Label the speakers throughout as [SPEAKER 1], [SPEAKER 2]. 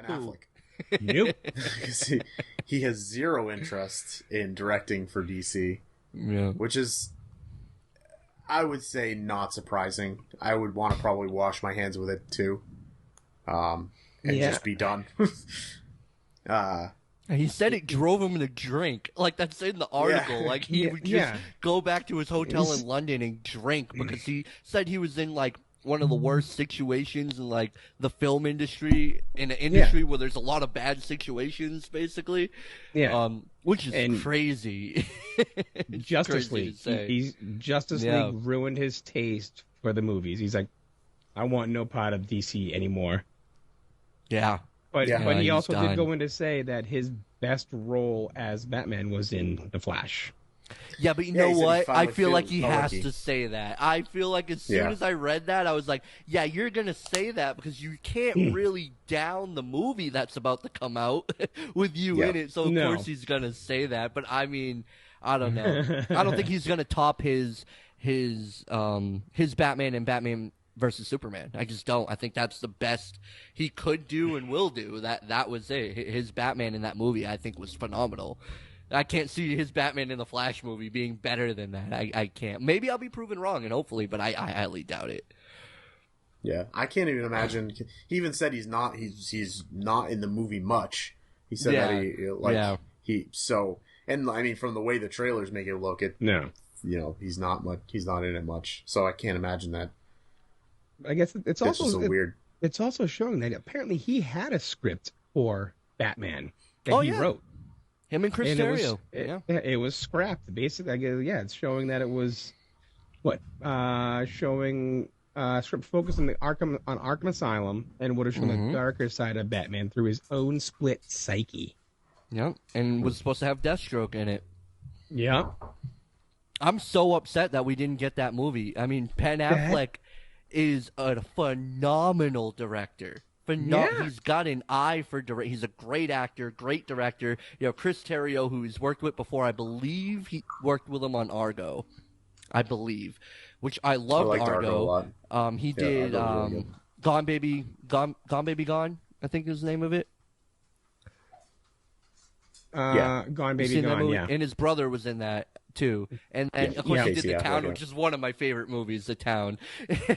[SPEAKER 1] Ben Affleck.
[SPEAKER 2] Nope.
[SPEAKER 1] Because he has zero interest in directing for DC.
[SPEAKER 3] Yeah.
[SPEAKER 1] Which is, I would say, not surprising. I would want to probably wash my hands with it too. And just be done.
[SPEAKER 3] He said it drove him to drink. Like, that's in the article.
[SPEAKER 1] Yeah.
[SPEAKER 3] Like, he would just go back to his hotel in London and drink because he said he was in, like, one of the worst situations in, like, the film industry, in an industry where there's a lot of bad situations, basically.
[SPEAKER 2] Yeah.
[SPEAKER 3] Which is crazy.
[SPEAKER 2] Justice League. Justice League ruined his taste for the movies. He's like, I want no part of DC anymore.
[SPEAKER 3] Yeah.
[SPEAKER 2] But he also did go in to say that his best role as Batman was in The Flash.
[SPEAKER 3] Yeah, but you know what? I feel like he has to say that. I feel like as soon as I read that, I was like, yeah, you're going to say that because you can't really down the movie that's about to come out with you in it. So, of course, he's going to say that. But, I mean, I don't know. I don't think he's going to top his Batman and Batman versus Superman. I just don't. I think that's the best he could do and will do. That was it. His Batman in that movie, I think, was phenomenal. I can't see his Batman in the Flash movie being better than that. I can't. Maybe I'll be proven wrong, and hopefully, but I highly doubt it.
[SPEAKER 1] Yeah, I can't even imagine. He even said he's not in the movie much. He said that and I mean, from the way the trailers make it look, he's not in it much. So I can't imagine that.
[SPEAKER 2] I guess it's also
[SPEAKER 1] weird.
[SPEAKER 2] It's also showing that apparently he had a script for Batman that he wrote.
[SPEAKER 3] Him and Chris Terrio.
[SPEAKER 2] It was scrapped. Basically, I guess, it's showing that it was showing script focus on Arkham Asylum and would have shown the darker side of Batman through his own split psyche.
[SPEAKER 3] Yep, and was supposed to have Deathstroke in it.
[SPEAKER 2] Yep.
[SPEAKER 3] I'm so upset that we didn't get that movie. I mean, Ben Affleck is a phenomenal director. He's got an eye for he's a great actor, great director. You know, Chris Terrio, who he's worked with before, I believe he worked with him on Argo. I believe, which I loved Argo
[SPEAKER 1] a lot.
[SPEAKER 3] He did really Gone Baby Gone, I think is the name of it.
[SPEAKER 2] Gone Baby Gone, yeah.
[SPEAKER 3] And his brother was in that too. And of course he did The Town, which is one of my favorite movies, The Town.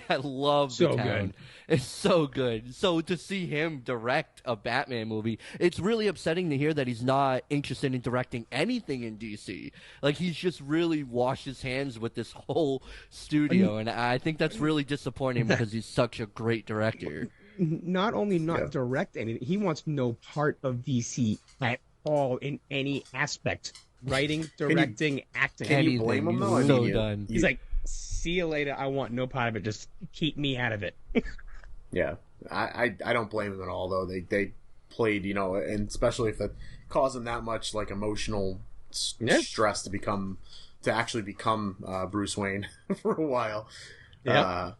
[SPEAKER 3] I love The Town.
[SPEAKER 2] Good.
[SPEAKER 3] It's so good. So to see him direct a Batman movie, it's really upsetting to hear that he's not interested in directing anything in DC. Like, he's just really washed his hands with this whole studio, and I think that's really disappointing because he's such a great director.
[SPEAKER 2] Not only direct anything, he wants no part of DC at all in any aspect. Writing, directing, acting.
[SPEAKER 1] Can you blame him though?
[SPEAKER 3] So done.
[SPEAKER 2] He's like, see you later. I want no part of it. Just keep me out of it.
[SPEAKER 1] Yeah, I don't blame him at all though. They played, and especially if it caused him that much like emotional stress to actually become Bruce Wayne for a while.
[SPEAKER 2] Yeah.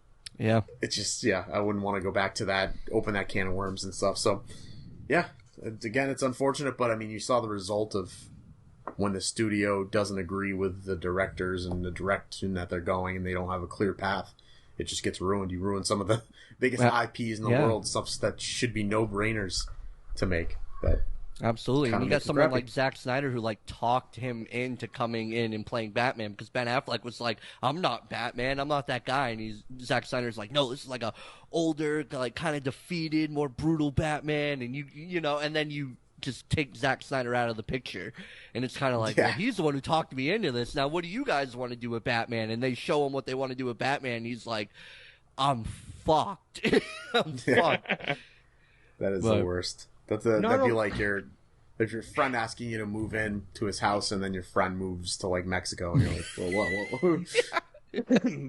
[SPEAKER 1] It's just I wouldn't want to go back to that, open that can of worms and stuff. So again, it's unfortunate, but I mean, you saw the result of when the studio doesn't agree with the directors and the direction that they're going and they don't have a clear path, it just gets ruined. You ruin some of the biggest IPs in the world, stuff that should be no-brainers to make. But
[SPEAKER 3] absolutely. And you got someone like Zack Snyder who talked him into coming in and playing Batman because Ben Affleck was like, I'm not Batman, I'm not that guy. And Zack Snyder's like, no, this is like a older, kind of defeated, more brutal Batman. And and then you just take Zack Snyder out of the picture. And it's kind of like, well, he's the one who talked me into this. Now, what do you guys want to do with Batman? And they show him what they want to do with Batman. And he's like, I'm fucked. I'm fucked.
[SPEAKER 1] That is the worst. That'd be like your friend asking you to move in to his house and then your friend moves to Mexico and you're like, well, whoa.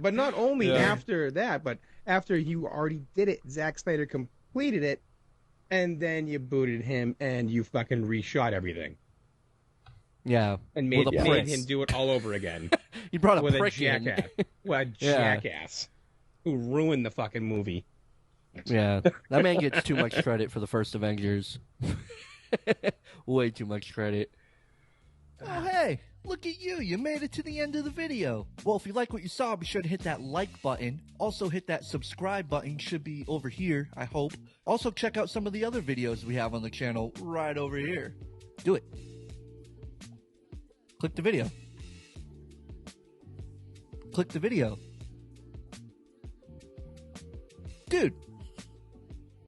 [SPEAKER 2] But not only after that, but after you already did it, Zack Snyder completed it, and then you booted him and you fucking reshot everything.
[SPEAKER 3] Yeah.
[SPEAKER 2] And made him do it all over again.
[SPEAKER 3] You brought
[SPEAKER 2] with
[SPEAKER 3] a jackass.
[SPEAKER 2] A jackass who ruined the fucking movie.
[SPEAKER 3] Yeah. That man gets too much credit for the first Avengers. Way too much credit. Oh, hey. Look at you. You made it to the end of the video. Well, if you like what you saw, be sure to hit that like button. Also hit that subscribe button. Should be over here, I hope. Also check out some of the other videos we have on the channel right over here. Do it. Click the video. Click the video. Dude,